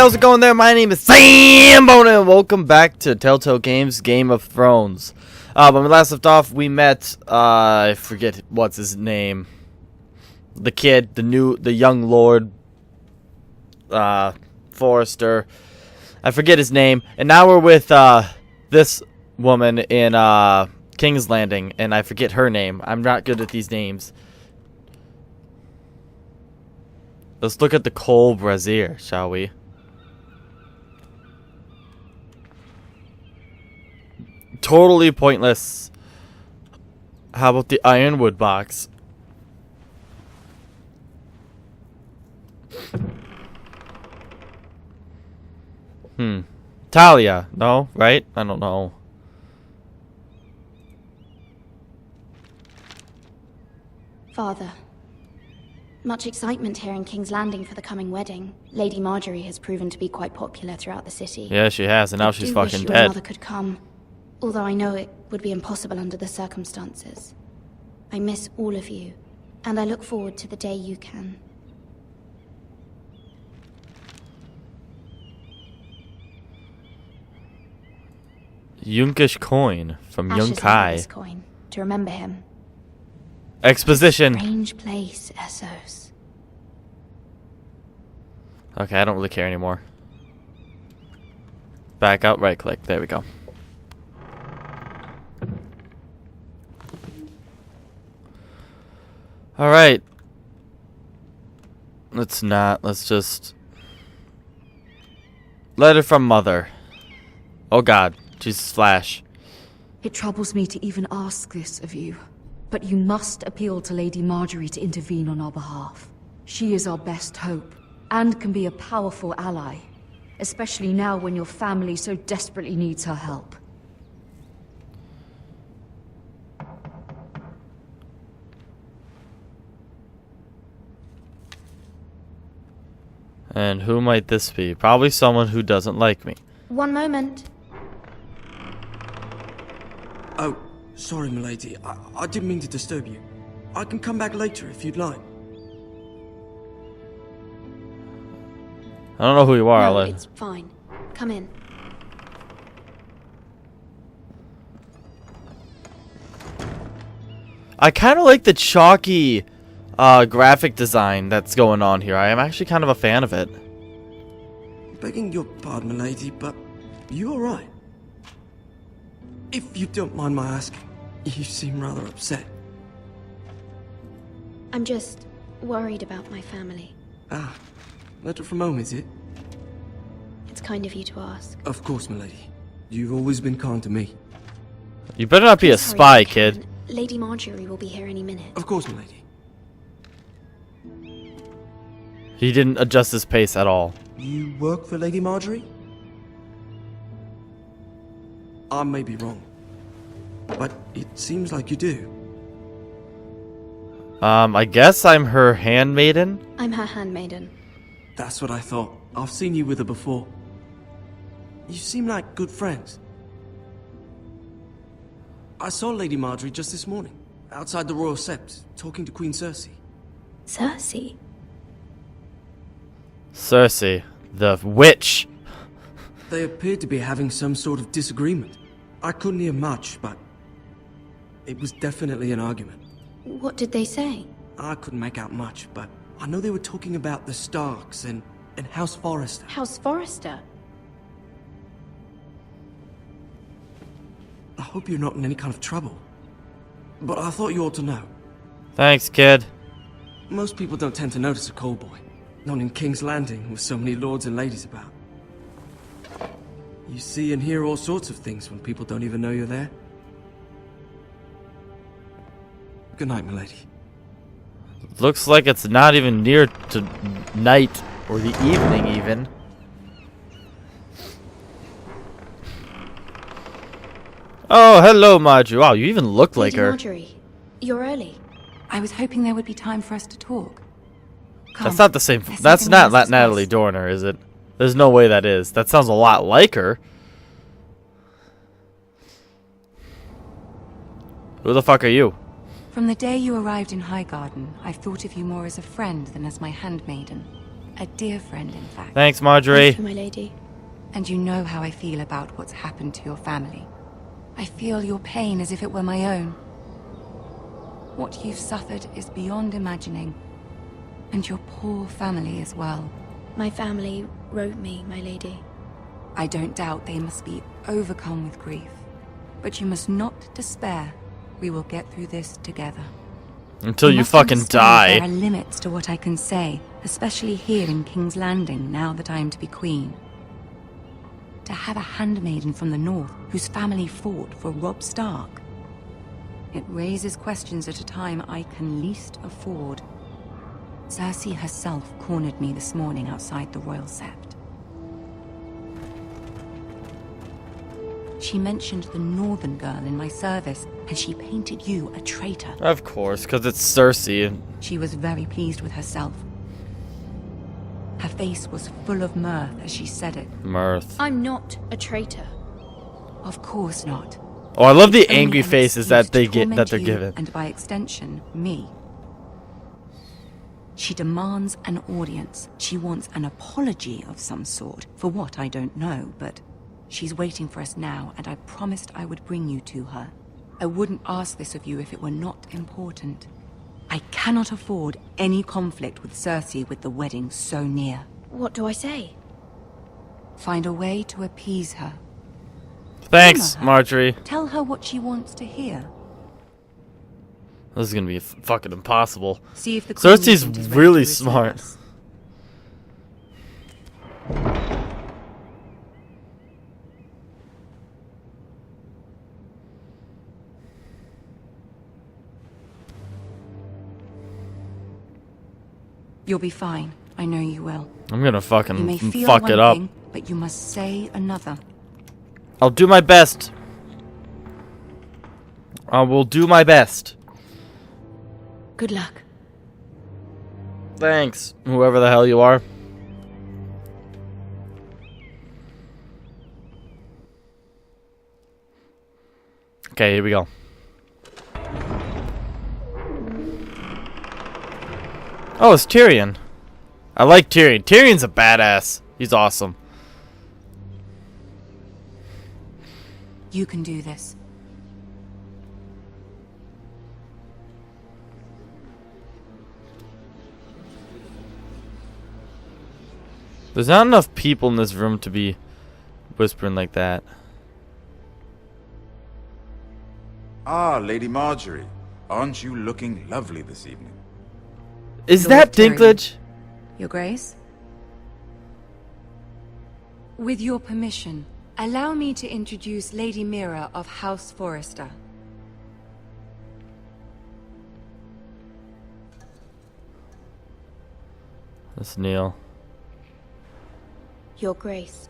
how's it going there? My name is Sam Bona, and welcome back to Telltale Games Game of Thrones. When we last left off, we met, I forget what's his name. The kid, the young Lord, Forrester. I forget his name. And now we're with, this woman in, King's Landing, and I forget her name. I'm not good at these names. Let's look at the coal brazier, shall we? Totally pointless. How about the ironwood box? Talia. No, right? I don't know. Father. Much excitement here in King's Landing for the coming wedding. Lady Marjorie has proven to be quite popular throughout the city. Yeah, she has, and now she's fucking dead. Your mother could come, although I know it would be impossible under the circumstances. I miss all of you, and I look forward to the day you can. Yunkish coin from Yunkai. Coin to remember him. Exposition. Strange place, Essos. Okay, I don't really care anymore. Back out, right click. There we go. Alright. Let's just... Letter from Mother. Oh god. Jesus, Flash. It troubles me to even ask this of you. But you must appeal to Lady Marjorie to intervene on our behalf. She is our best hope, and can be a powerful ally. Especially now when your family so desperately needs her help. And who might this be? Probably someone who doesn't like me. One moment. Oh, sorry, milady. I didn't mean to disturb you. I can come back later if you'd like. I don't know who you are, No, Ale. it's fine. Come in. I kind of like the chalky graphic design that's going on here. I am actually kind of a fan of it. Begging your pardon, milady, but you alright? If you don't mind my asking, you seem rather upset. I'm just worried about my family. Ah, letter from home, is it? It's kind of you to ask. Of course, milady. You've always been kind to me. You better not be a Please hurry spy, up, kid. Karen. Lady Marjorie will be here any minute. Of course, milady. He didn't adjust his pace at all. You work for Lady Marjorie? I may be wrong, but it seems like you do. I guess I'm her handmaiden? I'm her handmaiden. That's what I thought. I've seen you with her before. You seem like good friends. I saw Lady Marjorie just this morning, outside the Royal Sept, talking to Queen CERSEI. CERSEI? CERSEI, the witch. They appeared to be having some sort of disagreement. I couldn't hear much, but it was definitely an argument. What did they say? I couldn't make out much, but I know they were talking about the Starks and House Forrester. House Forrester? I hope you're not in any kind of trouble. But I thought you ought to know. Thanks, kid. Most people don't tend to notice a call boy. Not in King's Landing with so many lords and ladies about. You see and hear all sorts of things when people don't even know you're there. Good night, milady. Looks like it's not even near to night or the evening even. Oh, hello, Marjorie. Wow, you even look like Lady her. Marjorie, you're early. I was hoping there would be time for us to talk. Come, That's not the same. there's That's something we not must Natalie discuss. Dorner, is it? There's no way that is. That sounds a lot like her. Who the fuck are you? From the day you arrived in Highgarden, I've thought of you more as a friend than as my handmaiden. A dear friend, in fact. Thanks, Marjorie. Thank you, my lady. And you know how I feel about what's happened to your family. I feel your pain as if it were my own. What you've suffered is beyond imagining. And your poor family as well. My family wrote me, my lady. I don't doubt they must be overcome with grief. But you must not despair. We will get through this together. Until you fucking die. There are limits to what I can say, especially here in King's Landing, now that I am to be queen. To have a handmaiden from the north, whose family fought for Robb Stark. It raises questions at a time I can least afford. CERSEI herself cornered me this morning outside the Royal Sept. She mentioned the northern girl in my service, and she painted you a traitor. Of course, because it's CERSEI. She was very pleased with herself. Her face was full of mirth as she said it. Mirth. I'm not a traitor. Of course not. Oh, I love the Only angry an faces excuse that they to get that torment they're you, given. and by extension, me. She demands an audience. She wants an apology of some sort, for what I don't know, but she's waiting for us now, and I promised I would bring you to her. I wouldn't ask this of you if it were not important. I cannot afford any conflict with CERSEI with the wedding so near. What do I say? Find a way to appease her. Thanks, Humor her. Marjorie. Tell her what she wants to hear. This is gonna be fucking impossible. See if the Queen CERSEI's Regent is ready really to receive smart. us. You'll be fine. I know you will. I'm gonna You may fucking feel fuck one it up. thing, but you must say another. I'll do my best. I will do my best. Good luck. Thanks, whoever the hell you are. Okay, here we go. Oh, it's Tyrion. I like Tyrion. Tyrion's a badass. He's awesome. You can do this. There's not enough people in this room to be whispering like that. Ah, Lady Marjorie. Aren't you looking lovely this evening? Is Lord that Tyrion. Dinklage? Your Grace? With your permission, allow me to introduce Lady Mira of House Forrester. That's Neil. Your Grace.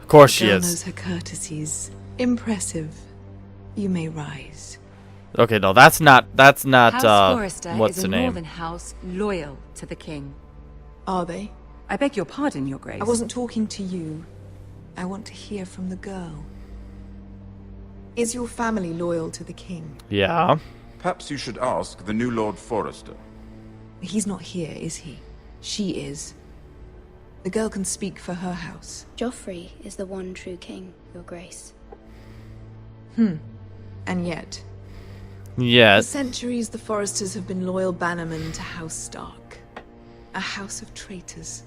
Of course she Girl is. knows her courtesies. Impressive. You may rise. Okay, no, that's not House Forrester what's is the a name? northern house loyal to the king. Are they? I beg your pardon, Your Grace. I wasn't talking to you. I want to hear from the girl. Is your family loyal to the king? Yeah. Perhaps you should ask the new Lord Forrester. He's not here, is he? She is. The girl can speak for her house. Joffrey is the one true king, Your Grace. And yet, for Yes. centuries the Forresters have been loyal bannermen to House Stark. A house of traitors.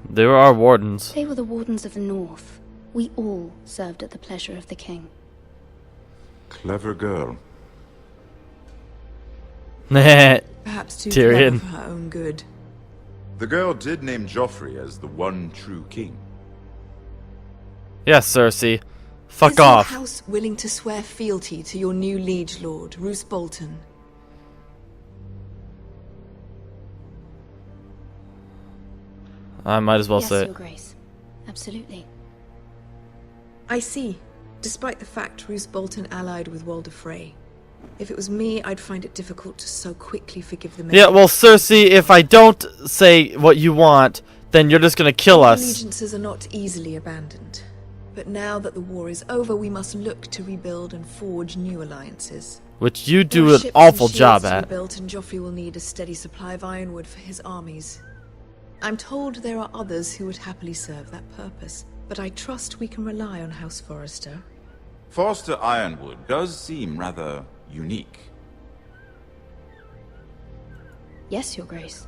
They were our wardens. They were the wardens of the North. We all served at the pleasure of the king. Clever girl. Perhaps too Tyrion. clever for her own good. The girl did name Joffrey as the one true king. Yes, Cersei. Fuck Is off. your house willing to swear fealty to your new liege lord, Roose Bolton? I might as well Yes, say Your it. Grace. Absolutely. I see. Despite the fact Roose Bolton allied with Walder Frey. If it was me, I'd find it difficult to so quickly forgive the man. Yeah, well, Cersei, if I don't say what you want, then you're just gonna kill us. Allegiances are not easily abandoned. But now that the war is over, we must look to rebuild and forge new alliances. Which you There do are an ships awful and job shields to be at. built, and Joffrey will need a steady supply of ironwood for his armies. I'm told there are others who would happily serve that purpose, but I trust we can rely on House Forrester. Forster Ironwood does seem rather unique. Yes, Your Grace.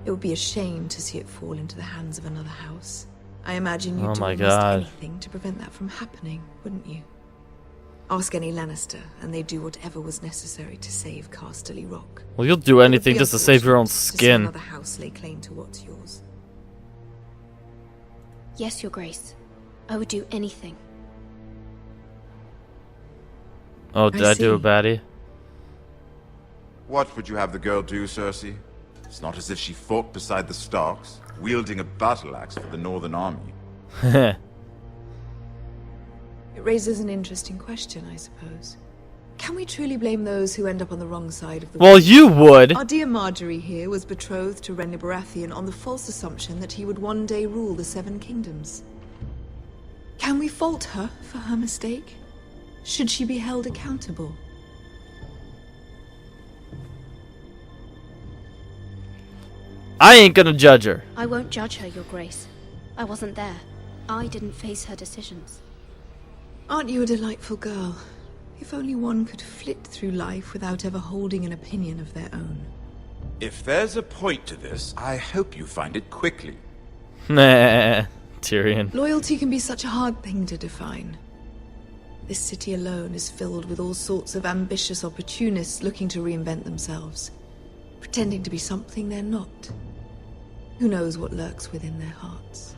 It would be a shame to see it fall into the hands of another house. I imagine you'd Oh do my almost God. anything to prevent that from happening, wouldn't you? Ask any Lannister, and they'd do whatever was necessary to save Casterly Rock. Well, you'll do It would anything be just to save your own unfortunate to see skin. another house lay claim to what's yours. Yes, Your Grace. I would do anything. Oh, did I do a see. baddie? What would you have the girl do, Cersei? It's not as if she fought beside the Starks, wielding a battle axe for the Northern Army. It raises an interesting question, I suppose. Can we truly blame those who end up on the wrong side of the Well, war? you would. Our dear Marjorie here was betrothed to Renly Baratheon on the false assumption that he would one day rule the Seven Kingdoms. Can we fault her for her mistake? Should she be held accountable? I ain't gonna judge her. I won't judge her, Your Grace. I wasn't there. I didn't face her decisions. Aren't you a delightful girl? If only one could flit through life without ever holding an opinion of their own. If there's a point to this, I hope you find it quickly. Nah, Tyrion. Loyalty can be such a hard thing to define. This city alone is filled with all sorts of ambitious opportunists looking to reinvent themselves, pretending to be something they're not. Who knows what lurks within their hearts?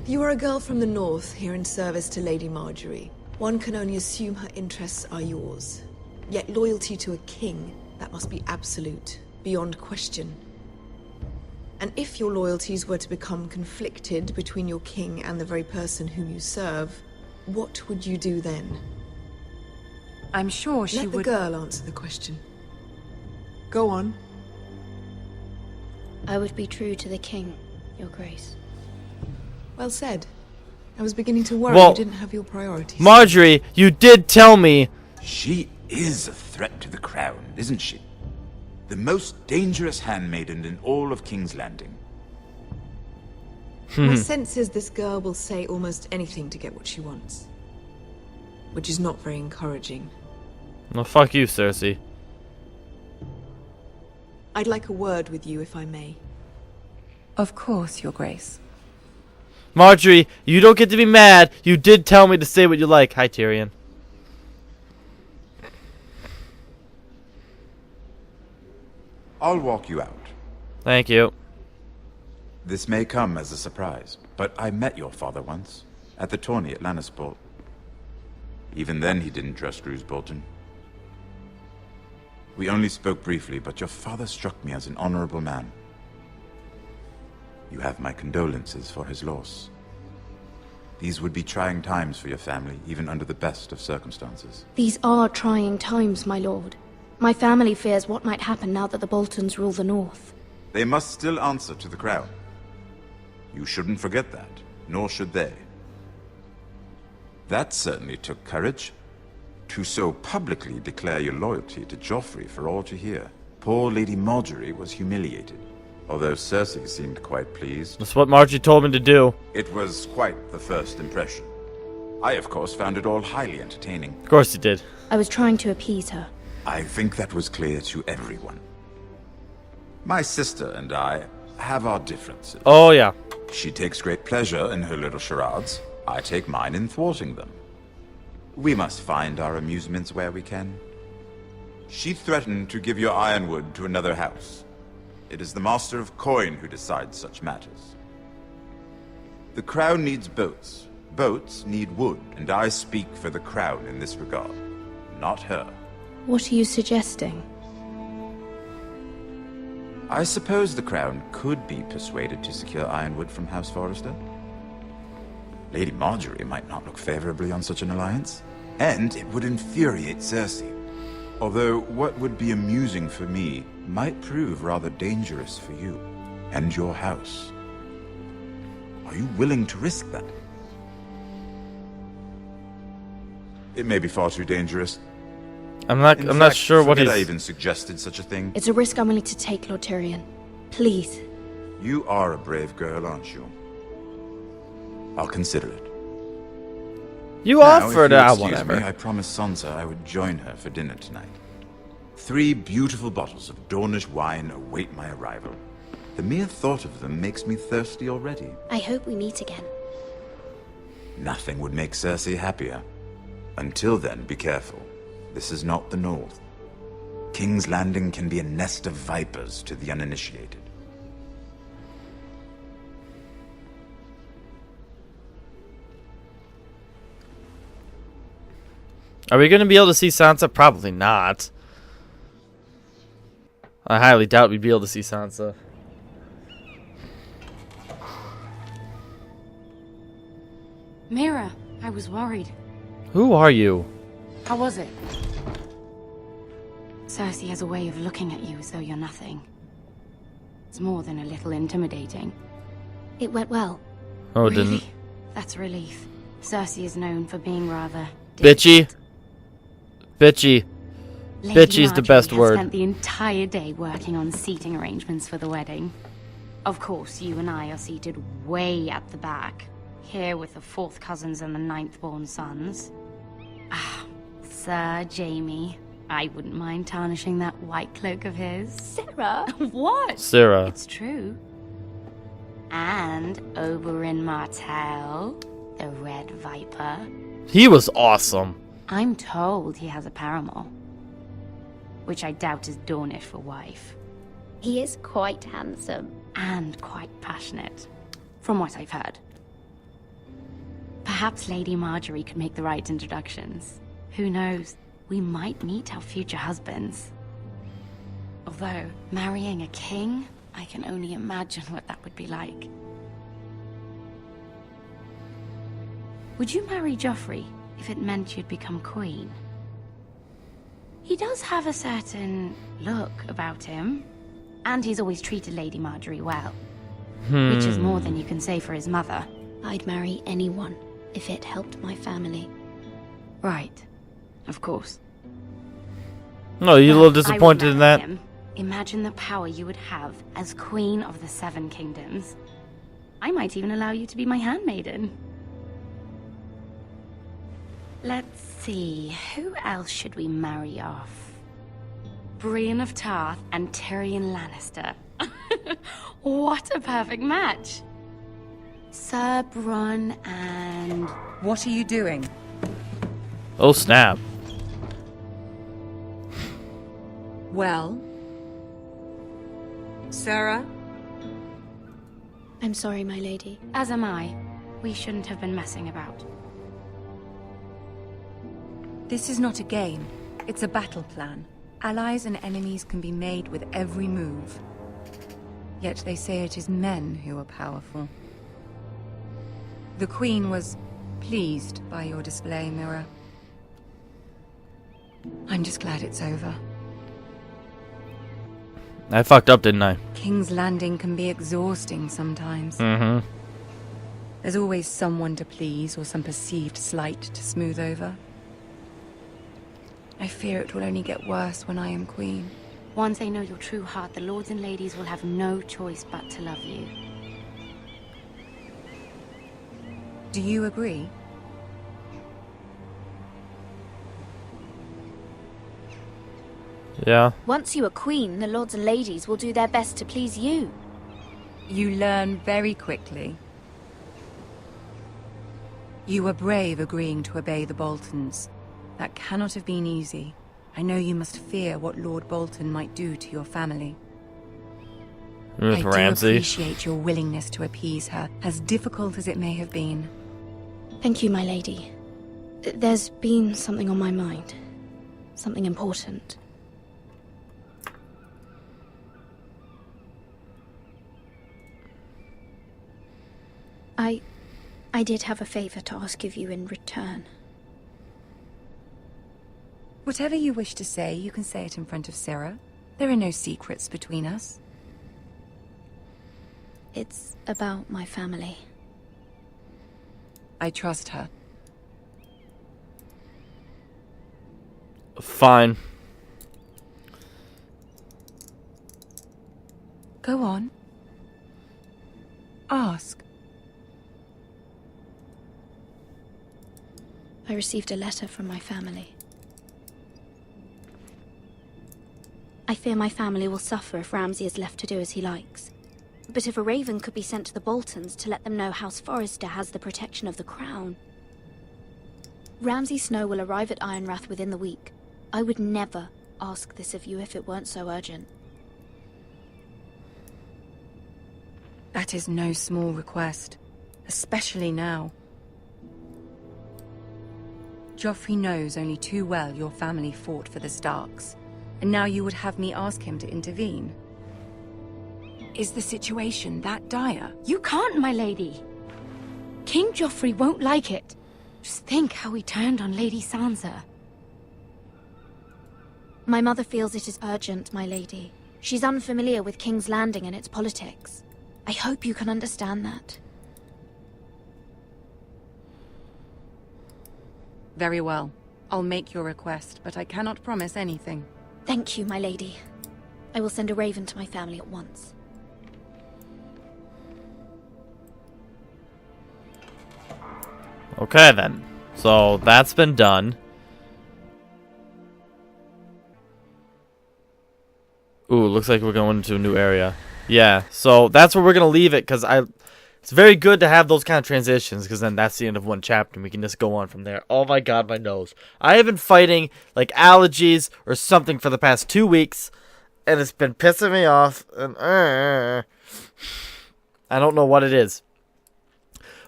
You are a girl from the north, here in service to Lady Marjorie. One can only assume her interests are yours. Yet loyalty to a king, that must be absolute, beyond question. And if your loyalties were to become conflicted between your king and the very person whom you serve, what would you do then? I'm sure she Let the would... girl answer the question. Go on. I would be true to the king, Your Grace. Well said. I was beginning to worry Well, you didn't have your priorities. Marjorie, you did tell me. She is a threat to the crown, isn't she? The most dangerous handmaiden in all of King's Landing. My sense is this girl will say almost anything to get what she wants. Which is not very encouraging. Well, fuck you, Cersei. I'd like a word with you, if I may. Of course, Your Grace. Marjorie, you don't get to be mad. You did tell me to say what you like. Hi, Tyrion. I'll walk you out. Thank you. This may come as a surprise, but I met your father once, at the tourney at Lannisport. Even then he didn't trust Roose Bolton. We only spoke briefly, but your father struck me as an honorable man. You have my condolences for his loss. These would be trying times for your family, even under the best of circumstances. These are trying times, my lord. My family fears what might happen now that the Boltons rule the north. They must still answer to the crown. You shouldn't forget that, nor should they. That certainly took courage. To so publicly declare your loyalty to Joffrey for all to hear. Poor Lady Marjorie was humiliated, although Cersei seemed quite pleased. That's what Marjorie told me to do. It was quite the first impression. I, of course, found it all highly entertaining. Of course you did. I was trying to appease her. I think that was clear to everyone. My sister and I have our differences. Oh, yeah. She takes great pleasure in her little charades. I take mine in thwarting them. We must find our amusements where we can. She threatened to give your ironwood to another house. It is the Master of Coin who decides such matters. The crown needs boats. Boats need wood, and I speak for the crown in this regard, not her. What are you suggesting? I suppose the crown could be persuaded to secure ironwood from House Forrester. Lady Marjorie might not look favorably on such an alliance, and it would infuriate Cersei. Although what would be amusing for me might prove rather dangerous for you and your house. Are you willing to risk that? It may be far too dangerous. I'm not sure what I he's... even suggested such a thing. It's a risk I'm willing to take, Lord Tyrion. Please. You are a brave girl, aren't you? I'll consider it. You Now, offered if it, you'll excuse whatever. me, I promised Sansa I would join her for dinner tonight. 3 beautiful bottles of Dornish wine await my arrival. The mere thought of them makes me thirsty already. I hope we meet again. Nothing would make Cersei happier. Until then, be careful. This is not the North. King's Landing can be a nest of vipers to the uninitiated. Are we going to be able to see Sansa? Probably not. I highly doubt we'd be able to see Sansa. Mira, I was worried. Who are you? How was it? Cersei has a way of looking at you as though you're nothing. It's more than a little intimidating. It went well. Oh, it Really? didn't. That's a relief. Cersei is known for being rather Bitchy. Bitchy. Lady Bitchy's the Marjorie best has word. spent the entire day working on seating arrangements for the wedding. Of course, you and I are seated way at the back, here with the 4th cousins and the 9th-born sons. Ah, Sir Jaime. I wouldn't mind tarnishing that white cloak of his. Sarah! What? Sarah. It's true. And Oberyn Martell, the Red Viper. He was awesome. I'm told he has a paramour, which I doubt is Dornish for wife. He is quite handsome. And quite passionate, from what I've heard. Perhaps Lady Marjorie could make the right introductions. Who knows? We might meet our future husbands. Although, marrying a king, I can only imagine what that would be like. Would you marry Joffrey if it meant you'd become queen? He does have a certain look about him, and he's always treated Lady Marjorie well. Which is more than you can say for his mother. I'd marry anyone if it helped my family. Right. Of course. No, you a Well, little disappointed I would in marry that? him. Imagine the power you would have as Queen of the 7 Kingdoms. I might even allow you to be my handmaiden. Let's see, who else should we marry off? Brienne of Tarth and Tyrion Lannister. What a perfect match! Sir Bronn and... What are you doing? Oh, snap. Well? Sarah? I'm sorry, my lady. As am I. We shouldn't have been messing about. This is not a game. It's a battle plan. Allies and enemies can be made with every move. Yet they say it is men who are powerful. The Queen was pleased by your display, Mira. I'm just glad it's over. I fucked up, didn't I? King's Landing can be exhausting sometimes. Mm-hmm. There's always someone to please or some perceived slight to smooth over. I fear it will only get worse when I am queen. Once they know your true heart, the lords and ladies will have no choice but to love you. Do you agree? Yeah. Once you are queen, the lords and ladies will do their best to please you. You learn very quickly. You were brave agreeing to obey the Boltons. That cannot have been easy. I know you must fear what Lord Bolton might do to your family. With I do Ramsay. appreciate your willingness to appease her, as difficult as it may have been. Thank you, my lady. There's been something on my mind. Something important. I did have a favor to ask of you in return. Whatever you wish to say, you can say it in front of Sarah. There are no secrets between us. It's about my family. I trust her. Fine. Go on. Ask. I received a letter from my family. I fear my family will suffer if Ramsay is left to do as he likes. But if a raven could be sent to the Boltons to let them know House Forrester has the protection of the crown. Ramsay Snow will arrive at Ironrath within the week. I would never ask this of you if it weren't so urgent. That is no small request, especially now. Joffrey knows only too well your family fought for the Starks, and now you would have me ask him to intervene. Is the situation that dire? You can't, my lady. King Joffrey won't like it. Just think how he turned on Lady Sansa. My mother feels it is urgent, my lady. She's unfamiliar with King's Landing and its politics. I hope you can understand that. Very well. I'll make your request, but I cannot promise anything. Thank you, my lady. I will send a raven to my family at once. Okay then. So that's been done. Ooh, looks like we're going into a new area. Yeah, so that's where we're gonna leave it, because it's very good to have those kind of transitions, because then that's the end of one chapter and we can just go on from there. Oh my god, my nose. I have been fighting like allergies or something for the past 2 weeks, and it's been pissing me off, and I don't know what it is.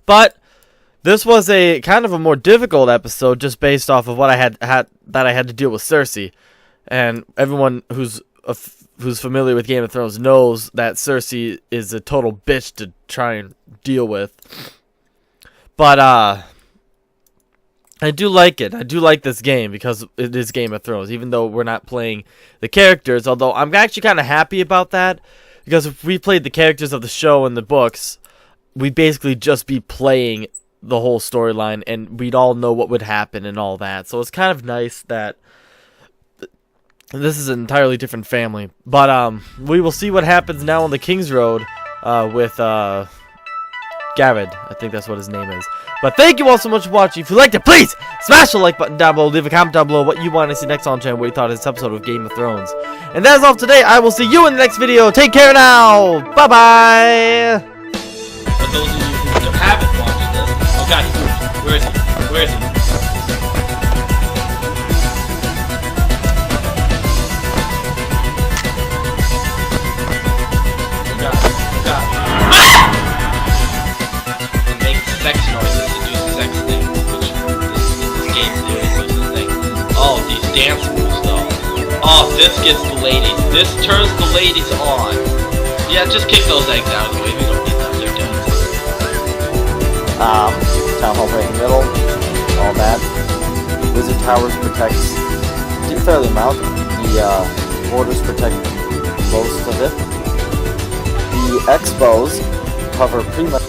But this was a kind of a more difficult episode, just based off of what I had to deal with CERSEI. And everyone who's familiar with Game of Thrones knows that CERSEI is a total bitch to try and deal with. But I do like it. I do like this game because it is Game of Thrones, even though we're not playing the characters. Although I'm actually kind of happy about that, because if we played the characters of the show and the books, we'd basically just be playing the whole storyline, and we'd all know what would happen and all that. So it's kind of nice that this is an entirely different family. But we will see what happens now on the King's Road with Garrett. I think that's what his name is. But thank you all so much for watching. If you liked it, please smash the like button down below. Leave a comment down below what you want to see next on the channel, what you thought of this episode of Game of Thrones. And that's all for today. I will see you in the next video. Take care now. Bye-bye. For those of you who haven't watched this, oh god, where is he? Where is he? Sex noises to do sex things, which this game theory puts the thing. Oh, these dance moves though. Oh, this gets the ladies. This turns the ladies on. Yeah, just kick those eggs out of the way. We don't need them. They're done. Town hall right in the middle. All that. Wizard Towers protects a fair amount. The borders protect most of it. The Expos cover pretty much